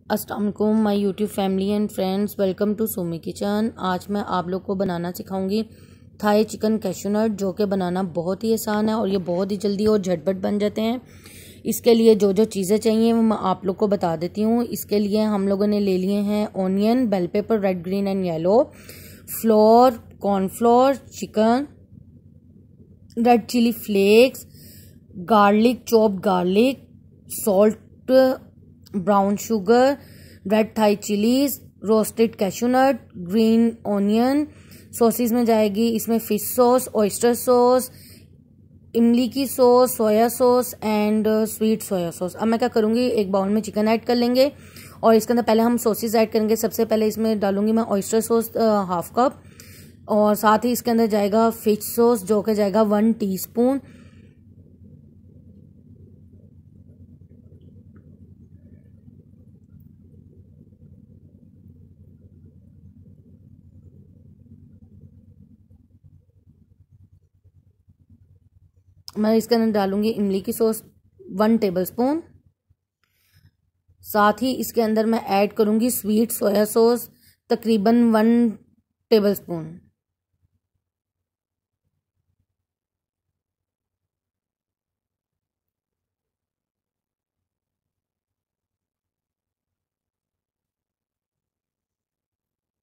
अस्सलाम वालेकुम my YouTube family and friends, welcome to Sumi kitchen. आज मैं आप लोग को बनाना सिखाऊंगी थाई चिकन कैश्यू नट, जो कि बनाना बहुत ही आसान है और ये बहुत ही जल्दी और झटपट बन जाते हैं। इसके लिए जो जो चीज़ें चाहिए वो मैं आप लोग को बता देती हूँ। इसके लिए हम लोगों ने ले लिए हैं onion, bell pepper red, green and yellow, flour, cornflour, chicken, red chilli flakes, garlic, chopped garlic, salt, brown sugar, red Thai chillies, roasted cashew nut, green onion. Sauces में जाएगी इसमें फिश सॉस, ऑयस्टर सॉस, इमली की sauce, soya sauce and sweet soya sauce. अब मैं क्या करूँगी, एक बाउल में चिकन ऐड कर लेंगे और इसके अंदर पहले हम सॉसेस ऐड करेंगे। सबसे पहले इसमें डालूंगी मैं ऑयस्टर सॉस हाफ कप, और साथ ही इसके अंदर जाएगा फिश सॉस जो कि जाएगा 1 टीस्पून। मैं इसके अंदर डालूंगी इमली की सॉस 1 टेबलस्पून। साथ ही इसके अंदर मैं ऐड करूंगी स्वीट सोया सॉस तकरीबन 1 टेबलस्पून।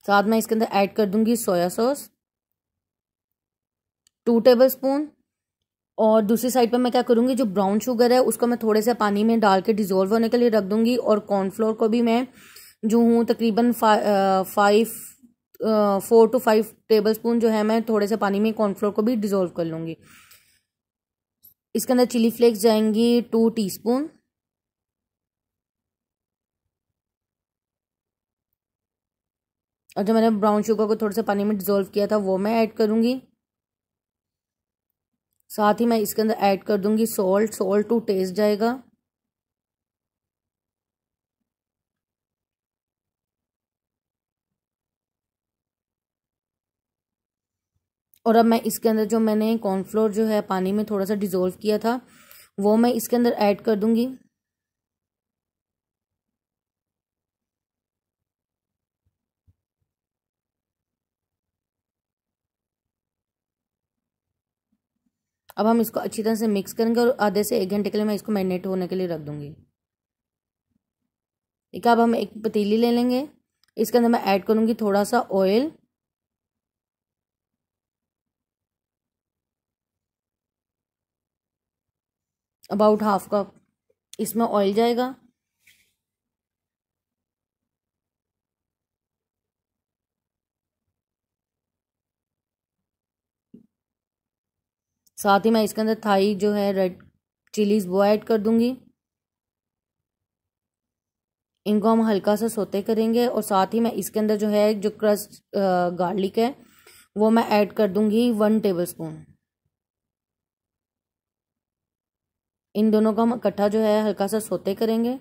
साथ में इसके अंदर ऐड कर दूंगी सोया सॉस 2 टेबलस्पून। और दूसरी साइड पर मैं क्या करूंगी, जो ब्राउन शुगर है उसको मैं थोड़े से पानी में डाल के डिजोल्व होने के लिए रख दूंगी, और कॉर्नफ्लोर को भी मैं जो हूँ तकरीबन 4 to 5 टेबलस्पून जो है मैं थोड़े से पानी में कॉर्नफ्लोर को भी डिजोल्व कर लूंगी। इसके अंदर चिली फ्लेक्स जाएंगी 2 टीस्पून। और जो मैंने ब्राउन शुगर को थोड़ा सा पानी में डिजोल्व किया था वो मैं ऐड करूंगी। साथ ही मैं इसके अंदर ऐड कर दूंगी सॉल्ट टू टेस्ट जाएगा। और अब मैं इसके अंदर जो मैंने कॉर्नफ्लोर जो है पानी में थोड़ा सा डिजोल्व किया था वो मैं इसके अंदर ऐड कर दूंगी। अब हम इसको अच्छी तरह से मिक्स करेंगे और आधे से 1 घंटे के लिए मैं इसको मैरिनेट होने के लिए रख दूंगी। ठीक है, अब हम एक पतीली ले लेंगे। इसके अंदर मैं ऐड करूंगी थोड़ा सा ऑयल, अबाउट हाफ कप इसमें ऑयल जाएगा। साथ ही मैं इसके अंदर थाई जो है रेड चिलीज वो ऐड कर दूंगी। इनको हम हल्का सा सोते करेंगे और साथ ही मैं इसके अंदर जो है जो क्रश गार्लिक है वो मैं ऐड कर दूंगी 1 टेबलस्पून। इन दोनों को हम इकट्ठा जो है हल्का सा सोते करेंगे।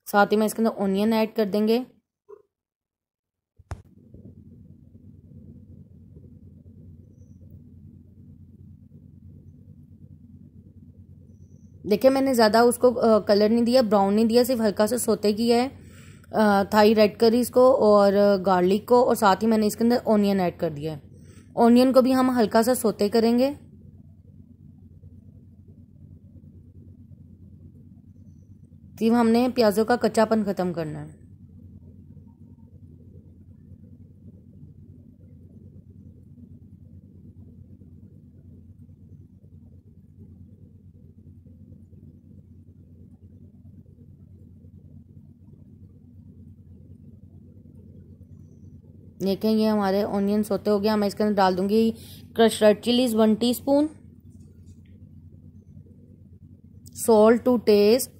साथ ही मैं इसके अंदर ऑनियन ऐड कर देंगे। देखिए मैंने ज़्यादा उसको कलर नहीं दिया, ब्राउन नहीं दिया, सिर्फ हल्का सा सोते किया है थाई रेड करीज को और गार्लिक को, और साथ ही मैंने इसके अंदर ऑनियन ऐड कर दिया है। ऑनियन को भी हम हल्का सा सोते करेंगे। फिर हमने प्याज़ों का कच्चापन ख़त्म करना है। देखें ये हमारे ऑनियन सोते हो गया। मैं इसके अंदर डाल दूंगी crush red chillies 1 teaspoon, salt to taste,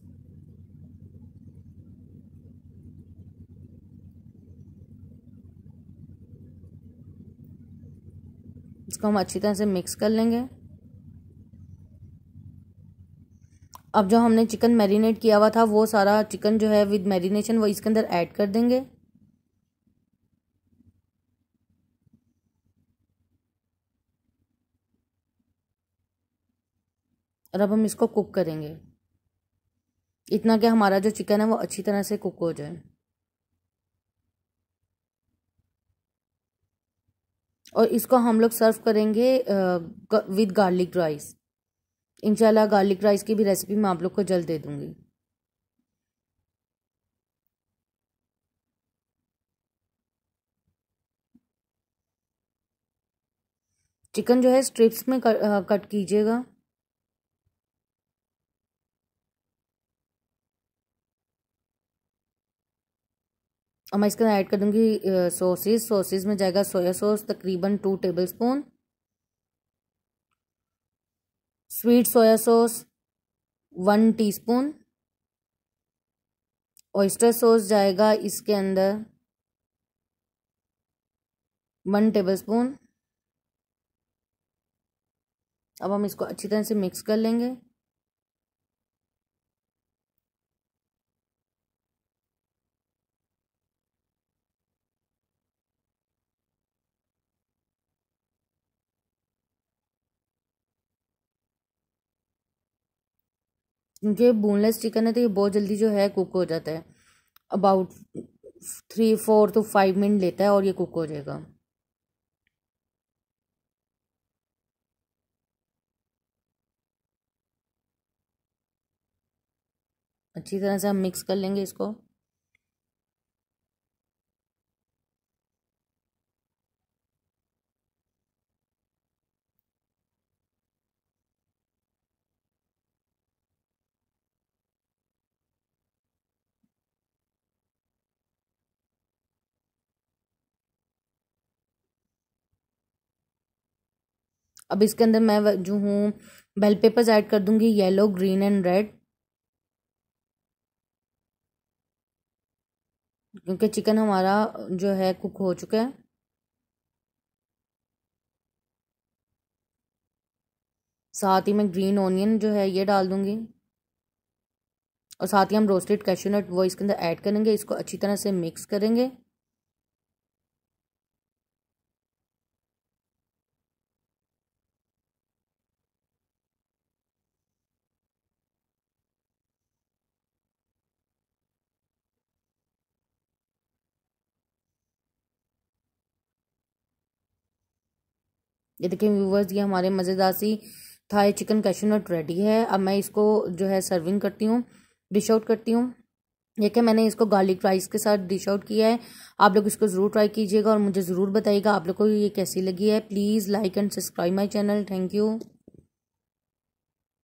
इसको हम अच्छी तरह से मिक्स कर लेंगे। अब जो हमने चिकन मैरिनेट किया हुआ था वो सारा चिकन जो है विद मैरिनेशन वो इसके अंदर ऐड कर देंगे। और अब हम इसको कुक करेंगे इतना कि हमारा जो चिकन है वो अच्छी तरह से कुक हो जाए। और इसको हम लोग सर्व करेंगे विद गार्लिक राइस। इंशाल्लाह गार्लिक राइस की भी रेसिपी मैं आप लोग को जल्द दे दूंगी। चिकन जो है स्ट्रिप्स में कट कीजिएगा। और मैं इसके अंदर ऐड कर दूंगी सॉसेस में जाएगा सोया सॉस तकरीबन 2 tablespoon, sweet soya sauce 1 teaspoon, oyster sauce जाएगा इसके अंदर 1 टेबलस्पून। अब हम इसको अच्छी तरह से मिक्स कर लेंगे। क्योंकि बोनलेस चिकन है तो ये बहुत जल्दी जो है कुक हो जाता है। अबाउट 3-4 to 5 मिनट लेता है और ये कुक हो जाएगा। अच्छी तरह से हम मिक्स कर लेंगे इसको। अब इसके अंदर मैं जो हूँ बेल पेपर्स ऐड कर दूंगी, येलो ग्रीन एंड रेड, क्योंकि चिकन हमारा जो है कुक हो चुका है। साथ ही मैं ग्रीन ऑनियन जो है ये डाल दूंगी और साथ ही हम रोस्टेड कैश्यू नट वो इसके अंदर ऐड करेंगे। इसको अच्छी तरह से मिक्स करेंगे। ये देखिए व्यूवर्स, ये हमारे मज़ेदार सी Thai chicken cashew nut ready है। अब मैं इसको जो है सर्विंग करती हूँ, डिश आउट करती हूँ। ये कि मैंने इसको गार्लिक राइस के साथ डिश आउट किया है। आप लोग इसको ज़रूर ट्राई कीजिएगा और मुझे ज़रूर बताइएगा आप लोग को ये कैसी लगी है। Please like and subscribe my channel. Thank you.